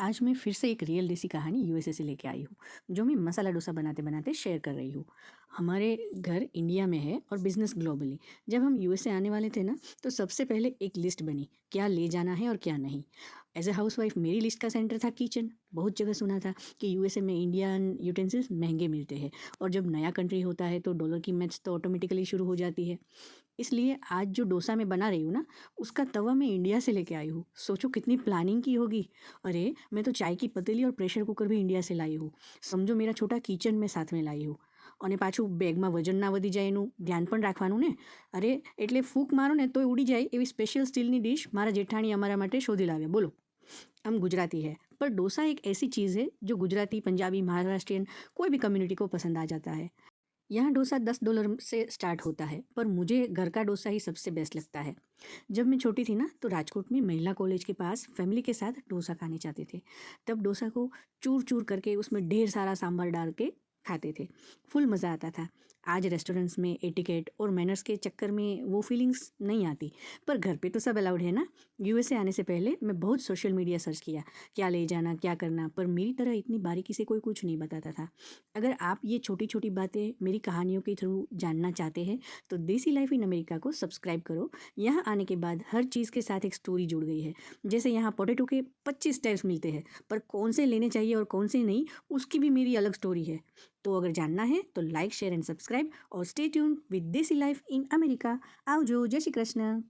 आज मैं फिर से एक रियल देसी कहानी यूएसए से लेके आई हूँ, जो मैं मसाला डोसा बनाते बनाते शेयर कर रही हूँ। हमारे घर इंडिया में है और बिजनेस ग्लोबली। जब हम यूएसए आने वाले थे ना, तो सबसे पहले एक लिस्ट बनी, क्या ले जाना है और क्या नहीं। एज ए हाउस वाइफ मेरी लिस्ट का सेंटर था किचन। बहुत जगह सुना था कि यूएसए में इंडियन यूटेंसिल्स महंगे मिलते हैं, और जब नया कंट्री होता है तो डॉलर की मैथ्स तो ऑटोमेटिकली शुरू हो जाती है। इसलिए आज जो डोसा मैं बना रही हूँ ना, उसका तवा मैं इंडिया से लेके आई हूँ। सोचो कितनी प्लानिंग की होगी। अरे मैं तो चाय की पतीली और प्रेशर कुकर भी इंडिया से लाई हूँ। समझो मेरा छोટા કિચન મેં સાથે લાવી હું, અને પાછું બેગમાં વજન ના વધી જાય એનું ધ્યાન પણ રાખવાનું ને. અરે એટલે ફૂંક મારો ને તોય ઉડી જાય એવી સ્પેશિયલ સ્ટીલની ડીશ મારા જેઠાણી અમારા માટે શોધી લાવ્યા. બોલો, हम गुजराती है, पर डोसा एक ऐसी चीज़ है जो गुजराती, पंजाबी, महाराष्ट्रियन कोई भी कम्युनिटी को पसंद आ जाता है। यहाँ डोसा $10 से स्टार्ट होता है, पर मुझे घर का डोसा ही सबसे बेस्ट लगता है। जब मैं छोटी थी ना, तो राजकोट में महिला कॉलेज के पास फैमिली के साथ डोसा खाने जाते थे। तब डोसा को चूर चूर करके उसमें ढेर सारा सांभर डाल के खाते थे। फुल मज़ा आता था। आज रेस्टोरेंट्स में एटिकेट और मैनर्स के चक्कर में वो फीलिंग्स नहीं आती, पर घर पे तो सब अलाउड है ना। यूएसए आने से पहले मैं बहुत सोशल मीडिया सर्च किया, क्या ले जाना क्या करना, पर मेरी तरह इतनी बारीकी से कोई कुछ नहीं बताता था। अगर आप ये छोटी छोटी बातें मेरी कहानियों के थ्रू जानना चाहते हैं, तो देसी लाइफ इन अमेरिका को सब्सक्राइब करो। यहाँ आने के बाद हर चीज़ के साथ एक स्टोरी जुड़ गई है। जैसे यहाँ पोटैटो के 25 टाइप्स मिलते हैं, पर कौन से लेने चाहिए और कौन से नहीं, उसकी भी मेरी अलग स्टोरी है। तो अगर जानना है तो लाइक, शेयर एंड सब्सक्राइब और स्टे ट्यून विद देसी लाइफ इन अमेरिका। आवजो, जय श्री कृष्ण।